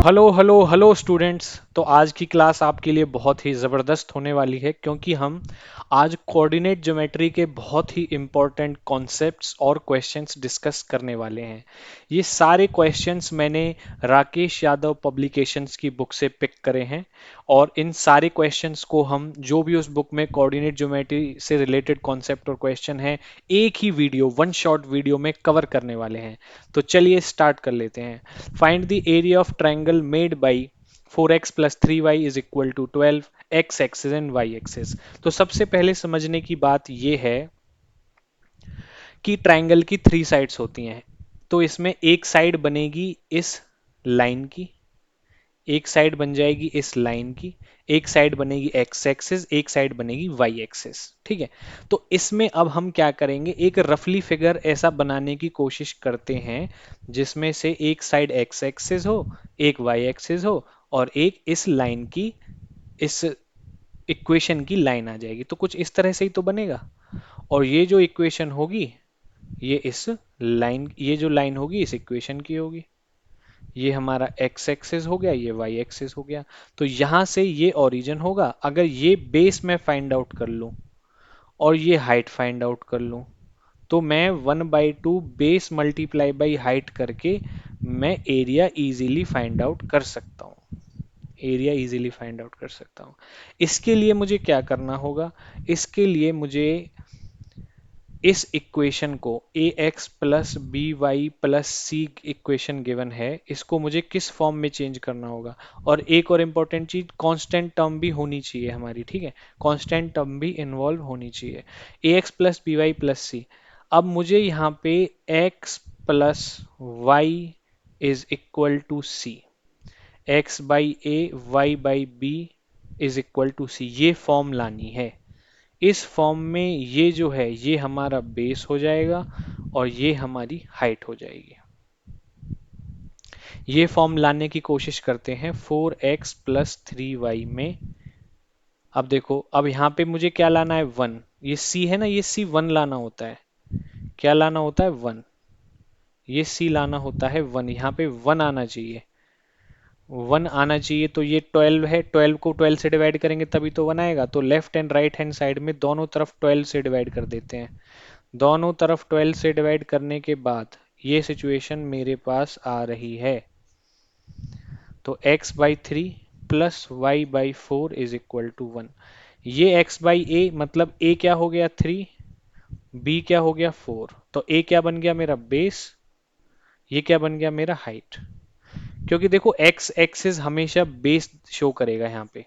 Hello hello hello students. तो आज की क्लास आपके लिए बहुत ही ज़बरदस्त होने वाली है क्योंकि हम आज कोऑर्डिनेट ज्योमेट्री के बहुत ही इम्पोर्टेंट कॉन्सेप्ट्स और क्वेश्चंस डिस्कस करने वाले हैं। ये सारे क्वेश्चंस मैंने राकेश यादव पब्लिकेशंस की बुक से पिक करे हैं और इन सारे क्वेश्चंस को हम जो भी उस बुक में कोऑर्डिनेट ज्योमेट्री से रिलेटेड कॉन्सेप्ट और क्वेश्चन है एक ही वीडियो वन शॉट वीडियो में कवर करने वाले हैं। तो चलिए स्टार्ट कर लेते हैं। Find the area of triangle made by 4x plus 3y is equal to 12 x axis and y axis। तो सबसे पहले समझने की बात यह है कि ट्रायंगल की थ्री साइड्स होती हैं। तो इसमें एक साइड बनेगी इस लाइन की, एक साइड बन जाएगी इस लाइन की, एक साइड बनेगी एक्स एक्सिस, एक साइड बनेगी वाई एक्सिस। ठीक है। तो इसमें अब हम क्या करेंगे, एक रफली फिगर ऐसा बनाने की कोशिश करते हैं जिसमें से एक साइड एक्स एक्सिस हो, एक वाई एक्सिस हो और एक इस लाइन की, इस इक्वेशन की लाइन आ जाएगी। तो कुछ इस तरह से ही तो बनेगा। और ये जो इक्वेशन होगी ये इस लाइन, ये जो लाइन होगी इस इक्वेशन की होगी। ये हमारा एक्स एक्सिस हो गया, ये वाई एक्सिस हो गया। तो यहां से ये ओरिजिन होगा। अगर ये बेस मैं फाइंड आउट कर लूं और ये हाइट फाइंड आउट कर लूं तो मैं 1/2 बेस मल्टीप्लाई बाई हाइट करके मैं एरिया इजीली फाइंड आउट कर सकता हूं। एरिया इजीली फाइंड आउट कर सकता हूं। इसके लिए मुझे क्या करना होगा, इसके लिए मुझे इस इक्वेशन को a x plus b y plus c equation given है, इसको मुझे किस फॉर्म में चेंज करना होगा। और एक और इम्पॉर्टेंट चीज, कांस्टेंट टर्म भी होनी चाहिए हमारी। ठीक है, कांस्टेंट टर्म भी इन्वॉल्व होनी चाहिए। A x plus b y plus c. अब मुझे यहाँ पे x plus y is equal to c, x by a y by b is equal to c, ये फॉर्म लानी है। इस फॉर्म में ये जो है ये हमारा बेस हो जाएगा और ये हमारी हाइट हो जाएगी। ये फॉर्म लाने की कोशिश करते हैं 4x प्लस 3y में। अब देखो, अब यहाँ पे मुझे क्या लाना है, वन। ये c है ना, ये c वन लाना होता है। क्या लाना होता है, वन। ये c लाना होता है वन, यहाँ पे वन आना चाहिए। वन आना चाहिए तो ये 12 है, 12 को 12 से डिवाइड करेंगे तभी तो वन आएगा। तो left and right hand side में दोनों तरफ 12 से डिवाइड कर देते हैं। दोनों तरफ 12 से डिवाइड करने के बाद ये सिचुएशन मेरे पास आ रही है। तो x by three plus y by four is equal to one. ये x बाई ए मतलब a क्या हो गया, थ्री, b क्या हो गया, फोर। तो a क्या बन गया मेरा, बेस। ये क्या बन गया मेरा, हाइट। क्योंकि देखो x एक्सिस हमेशा बेस शो करेगा यहाँ पे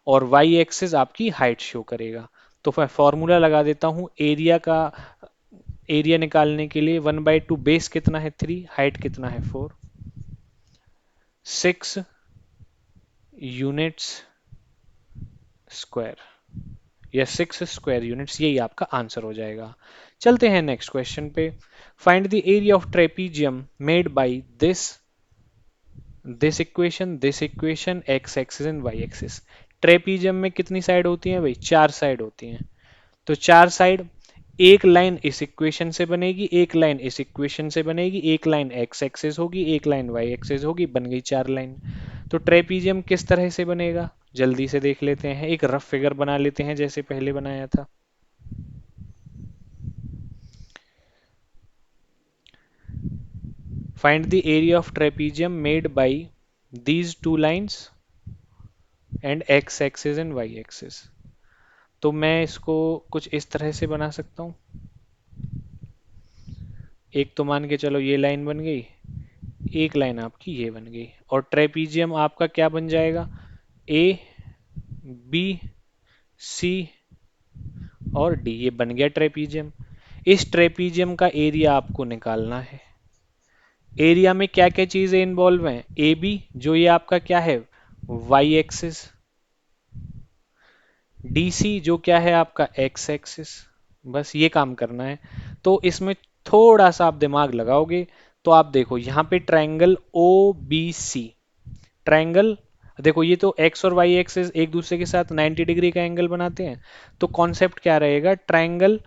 और y एक्सिस आपकी हाइट शो करेगा। तो मैं फॉर्मूला लगा देता हूँ एरिया का। एरिया निकालने के लिए 1/2 बेस कितना है, थ्री, हाइट कितना है, फोर, 6 यूनिट्स स्क्वायर या 6 स्क्वायर यूनिट्स, यही आपका आंसर हो जाएगा। चलते हैं नेक्स्ट क्वेश्चन पे। Find the area of trapezium made by this equation x axis and y axis. Trapezium में कितनी साइड होती हैं भाई, चार साइड होती हैं। तो चार साइड, एक लाइन इस इक्वेशन से बनेगी, एक लाइन इस इक्वेशन से बनेगी, एक लाइन एक्स एक्सिस होगी, एक लाइन वाई एक्सिस होगी, बन गई चार लाइन। तो ट्रेपीजियम किस तरह से बनेगा, जल्दी से देख लेते हैं। एक रफ फिगर बना लेते हैं जैसे पहले बनाया था। Find the area of trapezium made by these two lines and x axis and y axis. तो मैं इसको कुछ इस तरह से बना सकता हूँ। एक तो मान के चलो ये लाइन बन गई, एक लाइन आपकी ये बन गई और ट्रेपीजियम आपका क्या बन जाएगा, ए बी सी और डी, ये बन गया ट्रेपीजियम। इस ट्रेपीजियम का एरिया आपको निकालना है। एरिया में क्या क्या चीजें इन्वॉल्व हैं, ए बी जो ये आपका क्या है, वाई एक्सिस, डी सी जो क्या है आपका एक्स एक्सिस। बस ये काम करना है। तो इसमें थोड़ा सा आप दिमाग लगाओगे तो आप देखो यहाँ पे triangle O B C, triangle, देखो ये तो एक्स और वाई एक्सिस एक दूसरे के साथ 90 डिग्री का एंगल बनाते हैं। तो कॉन्सेप्ट क्या रहेगा, triangle,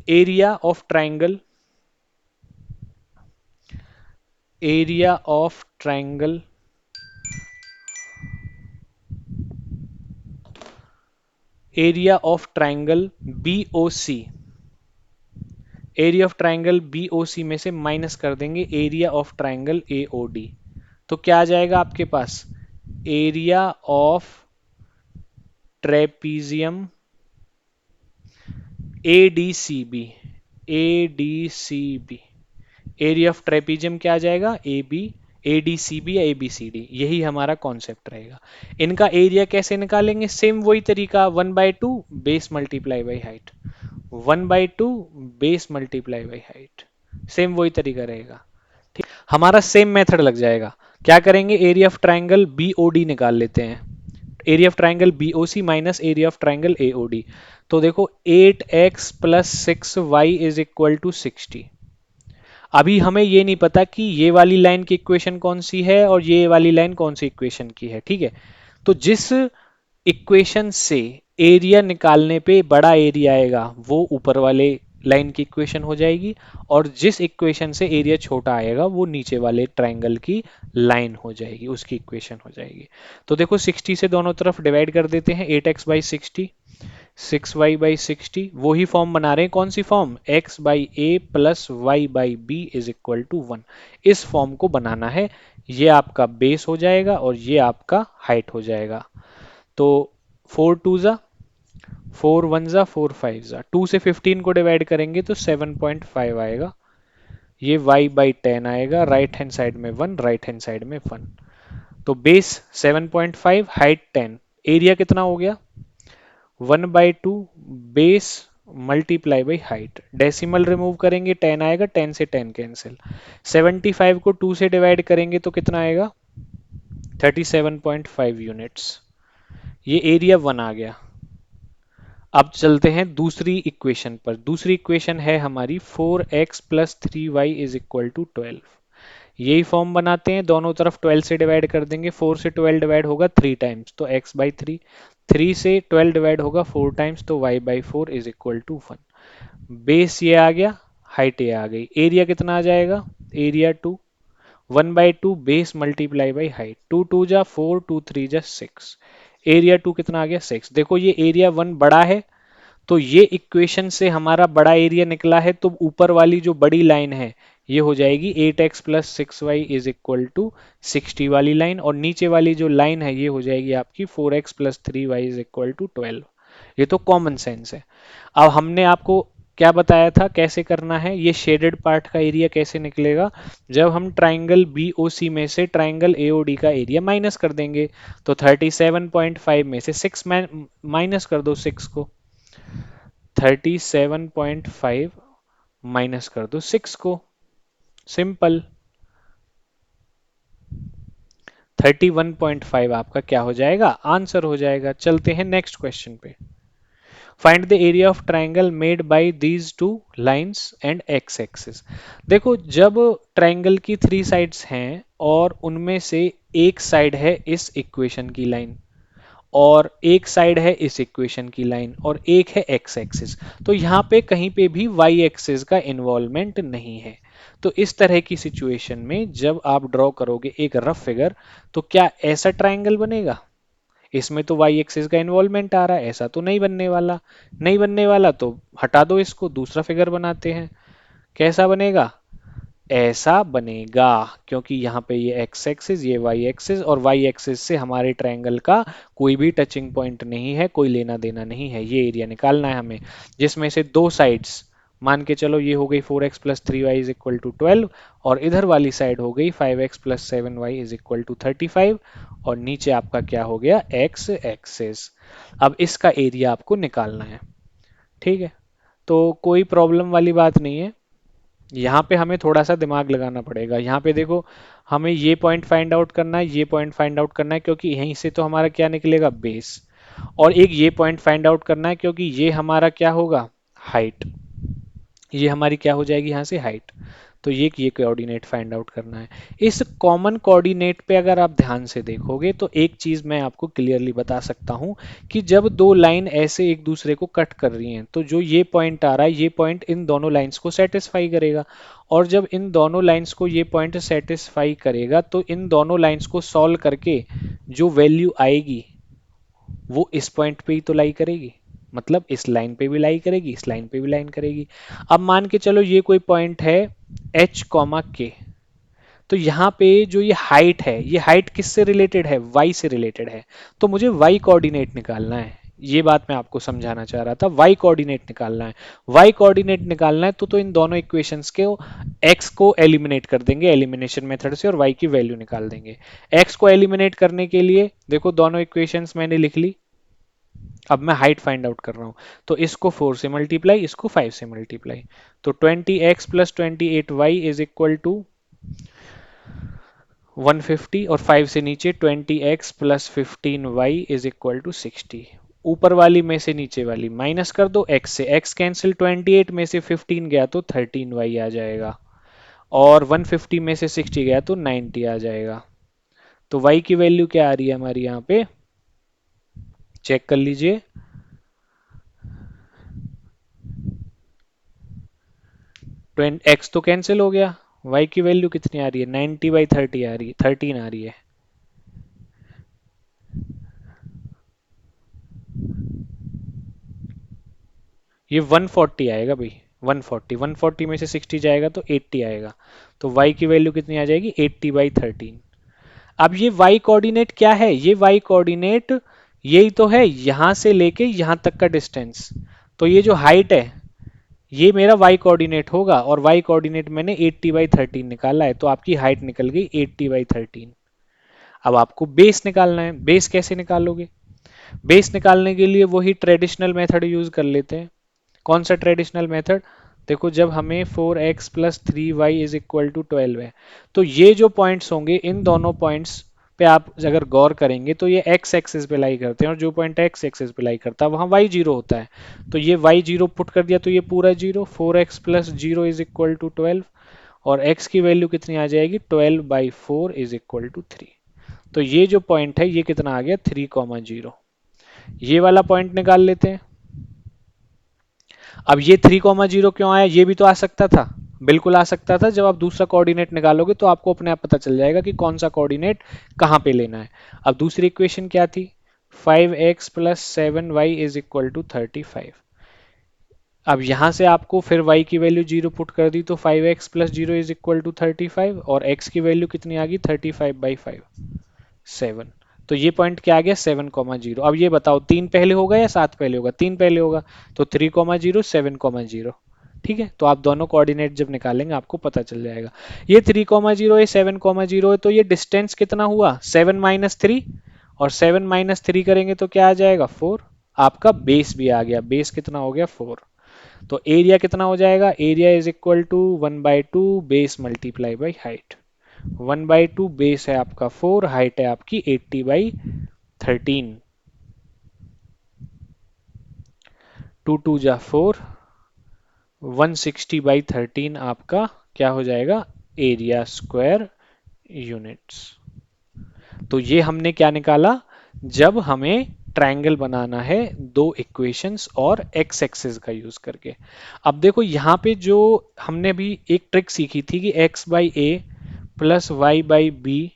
area of triangle, area of triangle area of triangle B O C, area of triangle B O C में से माइनस कर देंगे area of triangle A O D, तो क्या आ जाएगा आपके पास, area of trapezium A D C B, A D C B, area of trapezium क्या आ जाएगा, A B, A D C B या ए बी सी डी, यही हमारा कॉन्सेप्ट रहेगा। इनका एरिया कैसे निकालेंगे, सेम वही तरीका, 1/2 base multiply by height, 1/2 base multiply by height, same वही तरीका रहेगा। ठीक, हमारा सेम मेथड लग जाएगा। क्या करेंगे, area of triangle B O D निकाल लेते हैं, area of triangle B O C minus area of triangle A O D. तो देखो 8x plus 6y is equal to 60। अभी हमें ये नहीं पता कि ये वाली लाइन की इक्वेशन कौन सी है और ये वाली लाइन कौन सी इक्वेशन की है, ठीक है। तो जिस इक्वेशन से एरिया निकालने पे बड़ा एरिया आएगा वो ऊपर वाले लाइन की इक्वेशन हो जाएगी, और जिस इक्वेशन से एरिया छोटा आएगा वो नीचे वाले ट्राइंगल की लाइन हो जाएगी, उसकी इक्वेशन हो जाएगी। तो देखो 60 से दोनों तरफ डिवाइड कर देते हैं, 8x/60, 6y/60, वही फॉर्म बना रहे हैं, कौन सी form, x/a plus y/b is equal to 1, इस फॉर्म को बनाना है। ये आपका बेस हो जाएगा और ये आपका हाइट हो जाएगा। तो 4 2 जा 4 1 जा 4 5 जा, 2 से 15 को डिवाइड करेंगे तो 7.5 आएगा, ये y/10 आएगा, राइट हैंड साइड में 1, राइट हैंड साइड में 1। तो बेस 7.5, हाइट 10, एरिया कितना हो गया, 1/2 base multiply by height, decimal remove करेंगे 10 आएगा, 10 से 10 कैंसिल, 75 को 2 से डिवाइड करेंगे तो कितना आएगा, 37.5 यूनिट्स, ये एरिया 1 आ गया। अब चलते हैं दूसरी इक्वेशन पर, दूसरी इक्वेशन है हमारी 4x plus 3y is equal to 12, यही फॉर्म बनाते हैं, दोनों तरफ 12 से डिवाइड कर देंगे, 4 से 12 डिवाइड होगा 3 टाइम्स तो x/3, 3 से 12 डिवाइड होगा 4 टाइम्स तो y/4 is equal to 1। Base ये आ गया, हाइट ये आ गई, एरिया कितना आ जाएगा, area 2, 1/2 base multiply by height, 2 2 जा 4, 2 3 जा 6, एरिया 2 कितना आ गया 6। देखो ये एरिया 1 बड़ा है, तो ये इक्वेशन से हमारा बड़ा एरिया निकला है, तो ऊपर वाली जो बड़ी लाइन है ये हो जाएगी 8x plus 6y is equal to 60 वाली लाइन, और नीचे वाली जो लाइन है ये हो जाएगी आपकी 4x plus 3y is equal to 12। ये तो कॉमन सेंस है। अब हमने आपको क्या बताया था कैसे करना है, ये शेडेड पार्ट का एरिया कैसे निकलेगा, जब हम ट्राइंगल BOC में से ट्राइंगल AOD का एरिया माइनस कर देंगे, तो 37.5 में से 6 माइनस कर दो, 6 को, 37.5 माइनस कर दो 6 को, सिंपल, 31.5 आपका क्या हो जाएगा, आंसर हो जाएगा। चलते हैं नेक्स्ट क्वेश्चन पे, find the area of triangle made by these two lines and x axis. देखो जब ट्राइंगल की 3 साइड्स हैं और उनमें से एक साइड है इस इक्वेशन की लाइन, और एक साइड है इस इक्वेशन की लाइन, और एक है एक्स एक्सिस, तो यहाँ पे कहीं पे भी वाई एक्सिस का इन्वॉल्वमेंट नहीं है। तो इस तरह की सिचुएशन में जब आप ड्रॉ करोगे एक रफ फिगर, तो क्या ऐसा ट्राइंगल बनेगा, इसमें तो वाई एक्सिस का इन्वॉल्वमेंट आ रहा है, ऐसा तो नहीं बनने वाला, नहीं बनने वाला तो हटा दो इसको, दूसरा फिगर बनाते हैं। कैसा बनेगा, ऐसा बनेगा, क्योंकि यहाँ पे ये एक्स एक्सिस, ये वाई एक्सिस, और वाई एक्सिस से हमारे ट्रायंगल का कोई भी टचिंग पॉइंट नहीं है, कोई लेना देना नहीं है। ये एरिया निकालना है हमें, जिसमें से दो साइड्स मान के चलो, ये हो गई 4x plus 3y is equal to 12, और इधर वाली साइड हो गई 5x plus 7y is equal to 35, और नीचे आपका क्या हो गया, एक्स एक्सिस। अब इसका एरिया आपको निकालना है, ठीक है। तो कोई प्रॉब्लम वाली बात नहीं है, यहाँ पे हमें थोड़ा सा दिमाग लगाना पड़ेगा। यहाँ पे देखो, हमें ये पॉइंट फाइंड आउट करना है, ये पॉइंट फाइंड आउट करना है, क्योंकि यहीं से तो हमारा क्या निकलेगा, बेस, और एक ये पॉइंट फाइंड आउट करना है क्योंकि ये हमारा क्या होगा, हाइट, ये हमारी क्या हो जाएगी यहाँ से, हाइट। तो ये कोऑर्डिनेट फाइंड आउट करना है। इस कॉमन कोऑर्डिनेट पे अगर आप ध्यान से देखोगे तो एक चीज मैं आपको क्लियरली बता सकता हूं, कि जब दो लाइन ऐसे एक दूसरे को कट कर रही हैं, तो जो ये पॉइंट आ रहा है, ये पॉइंट इन दोनों लाइंस को सेटिस्फाई करेगा, और जब इन दोनों लाइंस को ये पॉइंट सेटिस्फाई करेगा, तो इन दोनों लाइंस को सॉल्व करके जो वैल्यू आएगी वो इस पॉइंट पे ही तो लाई करेगी। मतलब इस लाइन पे भी लाई करेगी, इस लाइन पे भी लाइन करेगी। अब मान के चलो ये कोई पॉइंट है एच कॉमा के, तो यहाँ पे जो ये हाइट है, ये हाइट किससे रिलेटेड है, वाई से रिलेटेड है। तो मुझे वाई कोऑर्डिनेट निकालना है, ये बात मैं आपको समझाना चाह रहा था, वाई कोऑर्डिनेट निकालना है। वाई कोऑर्डिनेट निकालना है तो इन दोनों इक्वेशंस के एक्स को एलिमिनेट कर देंगे एलिमिनेशन मेथड से और वाई की वैल्यू निकाल देंगे। एक्स को एलिमिनेट करने के लिए देखो दोनों इक्वेशंस मैंने लिख ली। अब मैं हाइट फाइंड आउट कर रहा हूं, तो इसको 4 से मल्टीप्लाई, इसको 5 से मल्टीप्लाई। तो 20x plus 28y is equal to 150 और 5 से नीचे 20x plus 15y is equal to 60। ऊपर वाली में से नीचे वाली माइनस कर दो, x से x कैंसिल, 28 में से 15 गया तो 13y आ जाएगा, और 150 में से 60 गया तो 90 आ जाएगा। तो y की वैल्यू क्या आ रही है हमारी यहाँ पे, चेक कर लीजिए। 20 x तो कैंसिल हो गया, y की वैल्यू कितनी आ रही है, 90/30 आ रही है, 13 आ रही है। ये 140 आएगा भाई, 140, 140 में से 60 जाएगा तो 80 आएगा। तो y की वैल्यू कितनी आ जाएगी, 80/13। अब ये y कोऑर्डिनेट क्या है, ये y कोऑर्डिनेट यही तो है, यहां से लेके यहां तक का डिस्टेंस। तो ये जो हाइट है ये मेरा y कोऑर्डिनेट होगा, और y कोऑर्डिनेट मैंने 80/13 निकाला है, तो आपकी हाइट निकल गई 80/13। अब आपको बेस निकालना है, बेस कैसे निकालोगे, बेस निकालने के लिए वही ट्रेडिशनल मेथड यूज कर लेते हैं। कौन सा ट्रेडिशनल मेथड, देखो जब हमें 4x plus 3y is equal to 12 है, तो ये जो पॉइंट्स होंगे इन दोनों पॉइंट्स पे आप अगर गौर करेंगे तो ये x एक्सिस पे लाई करते हैं, और जो पॉइंट x एक्सिस पे लाई करता है वहां y जीरो होता है। तो ये y जीरो पुट कर दिया तो ये पूरा zero, 4x plus zero is equal to 12, और x की वैल्यू कितनी आ जाएगी, 12/4 इज इक्वल टू 3। तो ये जो पॉइंट है ये कितना आ गया, 3,0। ये वाला पॉइंट निकाल लेते हैं। अब ये 3,0 क्यों आया, ये भी तो आ सकता था, बिल्कुल आ सकता था। जब आप दूसरा कोऑर्डिनेट निकालोगे तो आपको अपने आप पता चल जाएगा कि कौन सा कोऑर्डिनेट कहाँ पे लेना है। अब दूसरी इक्वेशन क्या थी, 5x plus 7y is equal to 35। अब यहां से आपको फिर y की वैल्यू जीरो पुट कर दी तो 5x plus zero is equal to 35, और x की वैल्यू कितनी आ गई, 35/5, 7। तो ये पॉइंट क्या आ गया, 7,0। अब ये बताओ तीन पहले होगा या सात पहले होगा, तीन पहले होगा। तो 3,0, 7,0। ठीक है, तो आप दोनों कोऑर्डिनेट जब निकालेंगे आपको पता चल जाएगा। ये 3,0 है, 7,0 है, तो ये डिस्टेंस कितना हुआ, 7 - 3, और 7 - 3 करेंगे तो क्या आ जाएगा, 4। आपका बेस भी आ गया, बेस कितना हो गया, 4। तो एरिया कितना हो जाएगा, area is equal to 1/2 base multiply by height. 1/2 base है आपका 4, हाइट है आपकी 80/13। 2 2 जा 4, 160/13 आपका क्या हो जाएगा, एरिया स्क्वायर यूनिट्स। तो ये हमने क्या निकाला, जब हमें ट्रायंगल बनाना है दो इक्वेशंस और एक्स एक्सिस का यूज करके। अब देखो यहाँ पे जो हमने भी एक ट्रिक सीखी थी कि x/a प्लस y/b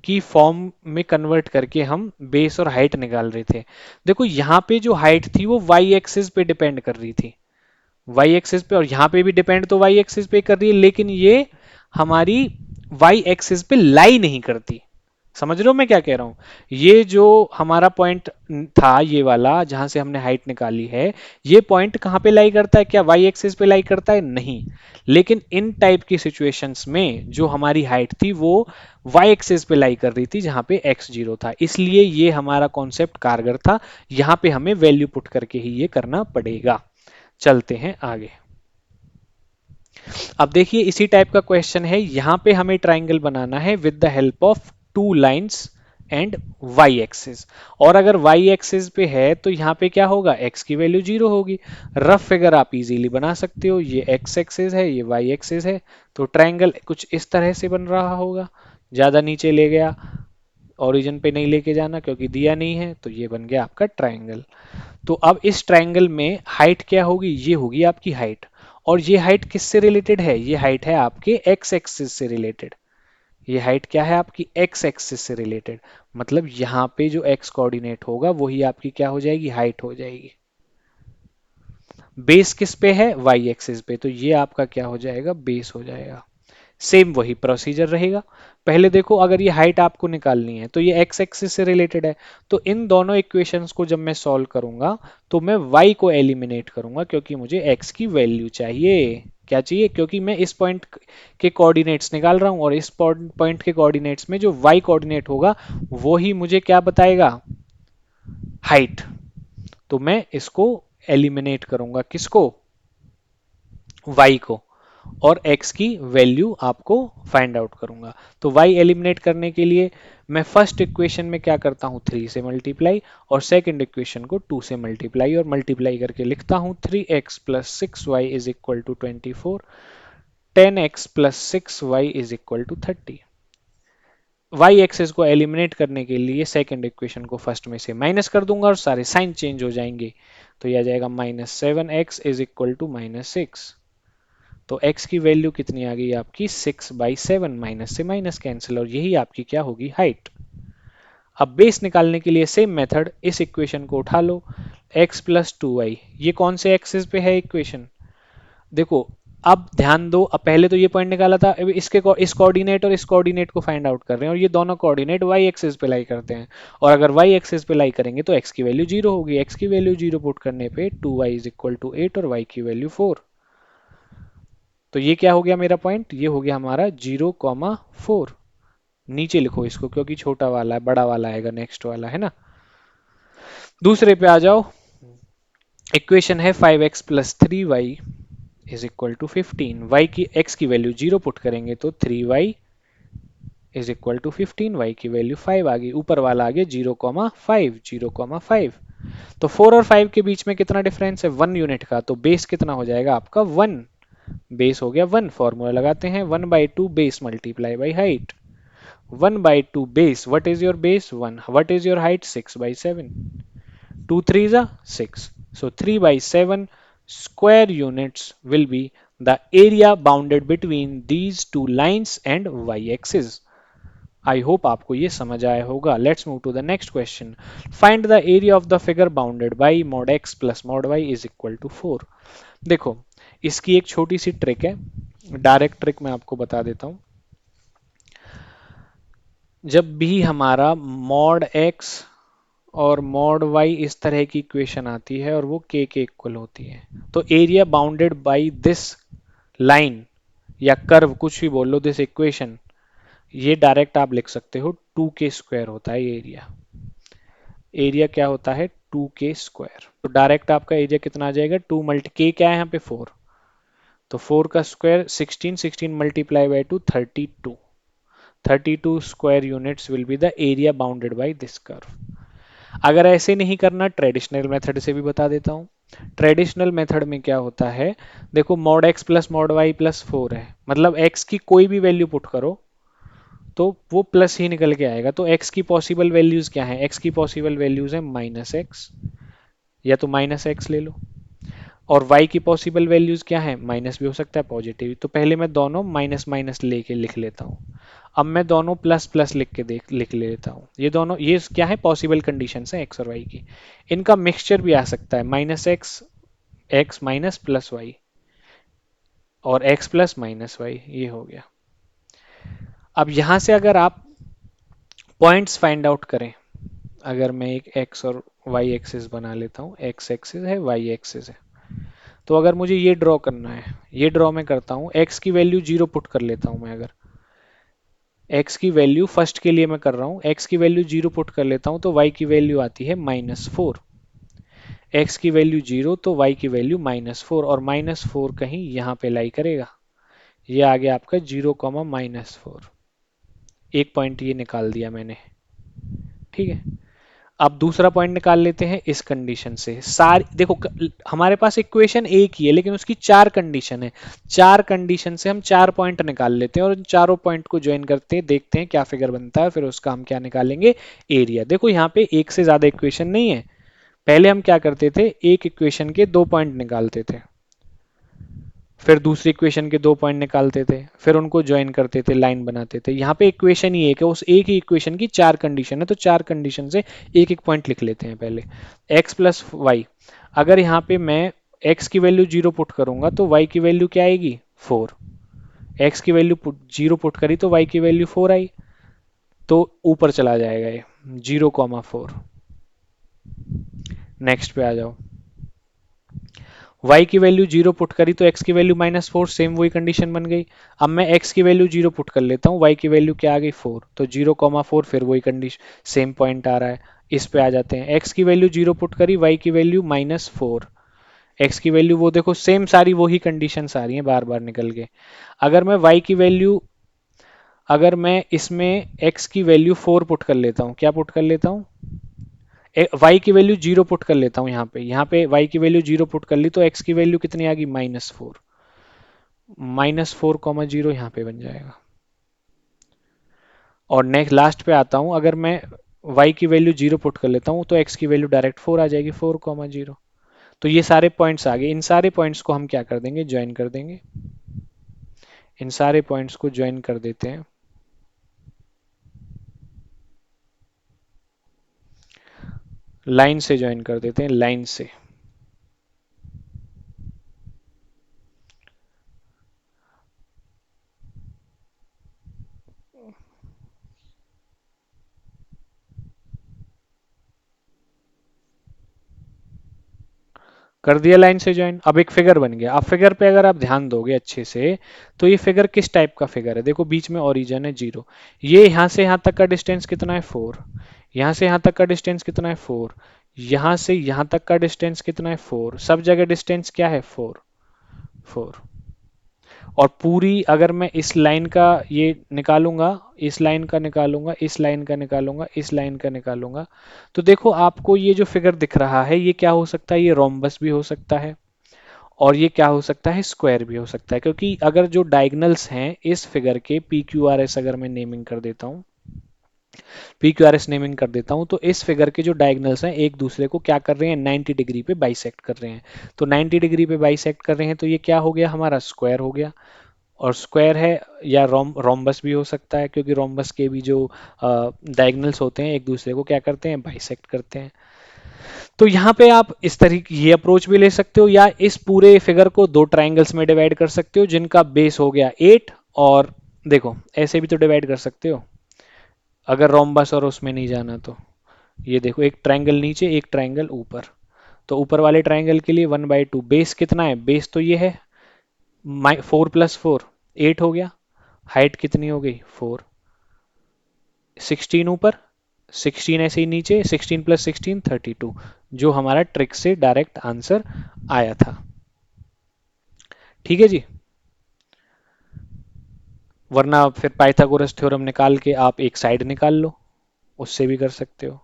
की फॉर्म में कन्वर्ट करके हम बेस और हाइट निकाल रहे थे। देखो यहाँ पे जो हाइट थी वो वाई एक्सिस पे डिपेंड कर रही थी, वाई एक्सिस पे, और यहाँ पे भी डिपेंड तो वाई एक्सिस पे कर रही है, लेकिन ये हमारी वाई एक्सिस पे लाई नहीं करती। समझ रहे हो मैं क्या कह रहा हूं, ये जो हमारा पॉइंट था ये वाला जहां से हमने हाइट निकाली है, ये पॉइंट कहां पे लाई करता है, क्या वाई एक्सिस पे लाई करता है, नहीं। लेकिन इन टाइप की सिचुएशंस में जो हमारी हाइट थी वो वाई एक्सिस पे लाई कर रही थी जहां पे एक्स जीरो था, इसलिए ये हमारा कॉन्सेप्ट कारगर था। यहां पे हमें वैल्यू पुट करके ही ये करना पड़ेगा। चलते हैं आगे। अब देखिए इसी टाइप का क्वेश्चन है, यहां पे हमें ट्राइंगल बनाना है with the help of two lines and y axis. और अगर वाई एक्सिस पे है तो यहाँ पे क्या होगा, एक्स की वैल्यू जीरो होगी। रफ फिगर आप इजीली बना सकते हो, ये एक्स एक्सिस है, ये वाई एक्सिस है, तो ट्राइंगल कुछ इस तरह से बन रहा होगा। ज्यादा नीचे ले गया, ओरिजिन पे नहीं लेके जाना क्योंकि दिया नहीं है, तो ये बन गया आपका ट्राइंगल। तो अब इस ट्रायंगल में हाइट क्या होगी, ये होगी आपकी हाइट। और ये हाइट किससे रिलेटेड है, ये हाइट है आपके एक्स एक्सिस से रिलेटेड। ये हाइट क्या है आपकी, एक्स एक्सिस से रिलेटेड। मतलब यहाँ पे जो एक्स कोऑर्डिनेट होगा वही आपकी क्या हो जाएगी, हाइट हो जाएगी। बेस किस पे है, वाई एक्सिस पे, तो ये आपका क्या हो जाएगा, बेस हो जाएगा। सेम वही प्रोसीजर रहेगा। पहले देखो, अगर ये हाइट आपको निकालनी है तो ये एक्स एक्सिस से रिलेटेड है, तो इन दोनों इक्वेशंस को जब मैं सॉल्व करूंगा तो मैं y को एलिमिनेट करूंगा, क्योंकि मुझे x की वैल्यू चाहिए। क्या चाहिए, क्योंकि मैं इस पॉइंट के कोऑर्डिनेट्स निकाल रहा हूं, और इस पॉइंट के कोऑर्डिनेट्स में जो y कोऑर्डिनेट होगा वो ही मुझे क्या बताएगा, हाइट। तो मैं इसको एलिमिनेट करूंगा, किसको, y को, और x की वैल्यू आपको फाइंड आउट करूंगा। तो y एलिमिनेट करने के लिए मैं फर्स्ट इक्वेशन में क्या करता हूं, 3 से मल्टीप्लाई, और सेकंड इक्वेशन को 2 से मल्टीप्लाई, और मल्टीप्लाई करके लिखता हूं 3x plus 6y is equal to 24, 10x plus 6y is equal to 30। y axis को एलिमिनेट करने के लिए सेकंड इक्वेशन को फर्स्ट में से माइनस कर दूंगा और सारे साइन चेंज हो जाएंगे। तो यह आ जाएगा -7x इज इक्वल टू -6। तो x की वैल्यू कितनी आ गई आपकी, 6/7, माइनस से माइनस कैंसिल, और यही आपकी क्या होगी, हाइट। अब बेस निकालने के लिए सेम मेथड, इस इक्वेशन को उठा लो, x प्लस 2y, ये कौन से एक्सिस पे है इक्वेशन, देखो। अब ध्यान दो, अब पहले तो ये पॉइंट निकाला था, अब इस कोऑर्डिनेट और इस कोऑर्डिनेट को फाइंड आउट कर रहे हैं, और ये दोनों कोऑर्डिनेट y एक्सिस पे लाई करते हैं, और अगर y एक्सिस पे लाई करेंगे तो x की वैल्यू 0 होगी। x की वैल्यू 0 पुट करने पे 2y इज इक्वल टू 8 और y की वैल्यू 4। तो ये क्या हो गया मेरा पॉइंट, ये हो गया हमारा 0,4। नीचे लिखो इसको, क्योंकि छोटा वाला है, बड़ा वाला आएगा नेक्स्ट वाला, है ना। दूसरे पे आ जाओ, इक्वेशन है 5x plus 3y is equal to 15। y की x की वैल्यू 0 पुट करेंगे तो 3y is equal to 15, y की वैल्यू 5 आ गई, ऊपर वाला आ गया 0,5, 0,5। तो 4 और 5 के बीच में कितना डिफरेंस है, 1 यूनिट का, तो बेस कितना हो जाएगा आपका 1। बेस हो गया 1, फॉर्मूला लगाते हैं, 1/2 base multiply by height. 1/2 base, what is your base, 1, what is your height, 6/7, 2 3 6, so 3/7 square units will be the area bounded between these two lines and y-axis. I hope आपको ये समझ आया होगा। Let's move to the next question. Find the area of the figure bounded by mod x plus mod y is equal to 4. देखो, इसकी एक छोटी सी trick है, डायरेक्ट ट्रिक मैं आपको बता देता हूं। जब भी हमारा mod x और mod y इस तरह की इक्वेशन आती है और वो k के इक्वल होती है, तो area bounded by this line या कर्व, कुछ भी बोल लो, दिस इक्वेशन, ये डायरेक्ट आप लिख सकते हो 2k² होता है एरिया। एरिया क्या होता है, 2k²। तो डायरेक्ट आपका एरिया कितना आ जाएगा, 2 मल्टी k क्या है यहाँ पे 4, तो 4 का square 16, 16 multiply by 2 32, 32 square units will be the area bounded by this curve. अगर ऐसे नहीं करना, ट्रेडिशनल मेथड से भी बता देता हूं। ट्रेडिशनल मेथड में क्या होता है, देखो mod x plus mod y plus 4 है, मतलब एक्स की कोई भी वैल्यू पुट करो तो वो प्लस ही निकल के आएगा। तो एक्स की पॉसिबल वैल्यूज क्या है, एक्स की पॉसिबल वैल्यूज है -x, या तो -x ले लो, और y की पॉसिबल वैल्यूज क्या है, माइनस भी हो सकता है, पॉजिटिव। तो पहले मैं दोनों माइनस माइनस लेके लिख लेता हूँ। अब मैं दोनों प्लस प्लस लिख लेता हूँ। ये दोनों, ये क्या है, पॉसिबल कंडीशन है एक्स और वाई की। इनका मिक्सचर भी आ सकता है, -x, x minus plus y, और x प्लस माइनस वाई, ये हो गया। अब यहां से अगर आप पॉइंट्स फाइंड आउट करें, अगर मैं एक x और y एक्सिस बना लेता हूँ, x एक्सिस है, y एक्सिस है, तो अगर मुझे ये ड्रॉ करना है, ये ड्रॉ मैं करता हूँ, x की वैल्यू 0 पुट कर लेता हूँ मैं। अगर x की वैल्यू फर्स्ट के लिए मैं कर रहा हूँ, x की वैल्यू 0 पुट कर लेता हूँ, तो y की वैल्यू आती है -4। x की वैल्यू 0 तो y की वैल्यू -4, और -4 कहीं यहाँ पे लाई करेगा। ये आ गया आपका 0,-4, एक पॉइंट ये निकाल दिया मैंने। ठीक है, अब दूसरा पॉइंट निकाल लेते हैं इस कंडीशन से। सारी देखो, हमारे पास इक्वेशन एक ही है लेकिन उसकी 4 कंडीशन है। 4 कंडीशन से हम 4 पॉइंट निकाल लेते हैं और उन चारों पॉइंट को ज्वाइन करते हैं, देखते हैं क्या फिगर बनता है, फिर उसका हम क्या निकालेंगे, एरिया। देखो यहाँ पे एक से ज्यादा इक्वेशन नहीं है। पहले हम क्या करते थे, एक इक्वेशन के 2 पॉइंट निकालते थे, फिर दूसरी इक्वेशन के 2 पॉइंट निकालते थे, फिर उनको ज्वाइन करते थे, लाइन बनाते थे। यहाँ पे इक्वेशन ही एक है, उस एक ही इक्वेशन की 4 कंडीशन है, तो 4 कंडीशन से एक एक पॉइंट लिख लेते हैं। पहले x प्लस वाई, अगर यहाँ पे मैं एक्स की वैल्यू जीरो पुट करूंगा तो वाई की वैल्यू क्या आएगी, फोर। एक्स की वैल्यू जीरो पुट करी तो वाई की वैल्यू फोर आई, तो ऊपर चला जाएगा ये, 0,4। नेक्स्ट पे आ जाओ। y की वैल्यू जीरो पुट करी तो x की वैल्यू -4, सेम वही कंडीशन बन गई। अब मैं x की वैल्यू जीरो पुट कर लेता हूँ, y की वैल्यू क्या आ गई, 4, तो 0,4, फिर वही कंडीशन, सेम पॉइंट आ रहा है। इस पे आ जाते हैं, x की वैल्यू जीरो पुट करी, y की वैल्यू -4, x की वैल्यू वो देखो सेम सारी वही कंडीशंस आ रही हैं बार बार निकल के। अगर मैं y की वैल्यू, अगर मैं इसमें x की वैल्यू 4 पुट कर लेता हूँ, क्या पुट कर लेता हूँ, y की वैल्यू जीरो पुट कर लेता हूँ यहाँ पे y की वैल्यू जीरो पुट कर ली तो x की वैल्यू कितनी आ गई, -4। -4,0 यहाँ पे बन जाएगा। और नेक्स्ट लास्ट पे आता हूँ, अगर मैं y की वैल्यू जीरो पुट कर लेता हूँ तो x की वैल्यू डायरेक्ट 4 आ जाएगी, 4,0। तो ये सारे पॉइंट्स आ गए, इन सारे पॉइंट्स को हम क्या कर देंगे, ज्वाइन कर देंगे। इन सारे पॉइंट्स को ज्वाइन कर देते हैं, लाइन से ज्वाइन कर देते हैं, लाइन से। कर दिया लाइन से ज्वाइन, अब एक फिगर बन गया। अब फिगर पे अगर आप ध्यान दोगे अच्छे से, तो ये फिगर किस टाइप का फिगर है, देखो बीच में ओरिजिन है जीरो, ये यहाँ से यहाँ तक का डिस्टेंस कितना है, 4। यहाँ से यहाँ तक का डिस्टेंस कितना है, 4। यहाँ से यहाँ तक का डिस्टेंस कितना है, 4। सब जगह डिस्टेंस क्या है, 4, 4। और पूरी अगर मैं इस लाइन का ये निकालूंगा, इस लाइन का निकालूंगा, इस लाइन का निकालूंगा, इस लाइन का निकालूंगा, तो देखो आपको ये जो फिगर दिख रहा है ये क्या हो सकता है, ये रोम्बस भी हो सकता है, और ये क्या हो सकता है, स्क्वायर भी हो सकता है। क्योंकि अगर जो डायगनल्स हैं इस फिगर के, पी क्यू आर एस अगर मैं नेमिंग कर देता हूँ, P Q R S naming कर देता हूँ, तो इस फिगर के जो डायगनल्स हैं एक दूसरे को क्या कर रहे हैं, 90 डिग्री पे बाइसेक्ट कर रहे हैं। तो 90 डिग्री पे बाइसेक्ट कर रहे हैं तो ये क्या हो गया, हमारा स्क्वायर हो गया। और स्क्वायर है, या रोम्बस भी हो सकता है, क्योंकि रोम्बस के भी जो डायगनल्स होते हैं एक दूसरे को क्या करते हैं, बाइसेक्ट करते हैं। तो यहाँ पे आप इस तरीके ये अप्रोच भी ले सकते हो, या इस पूरे फिगर को दो ट्राइंगल्स में डिवाइड कर सकते हो जिनका बेस हो गया 8, और देखो ऐसे भी तो डिवाइड कर सकते हो अगर रोम्बस और उसमें नहीं जाना तो। ये देखो एक ट्राइंगल नीचे, एक ट्राइंगल ऊपर, तो ऊपर वाले ट्राइंगल के लिए 1/2, बेस कितना है, बेस तो ये है 4 + 4 8 हो गया, हाइट कितनी हो गई, 4, 16 ऊपर, 16 ऐसे ही नीचे, 16 + 16 32, जो हमारा ट्रिक से डायरेक्ट आंसर आया था। ठीक है जी। वरना फिर पाइथागोरस थ्योरम निकाल के आप एक साइड निकाल लो, उससे भी कर सकते हो।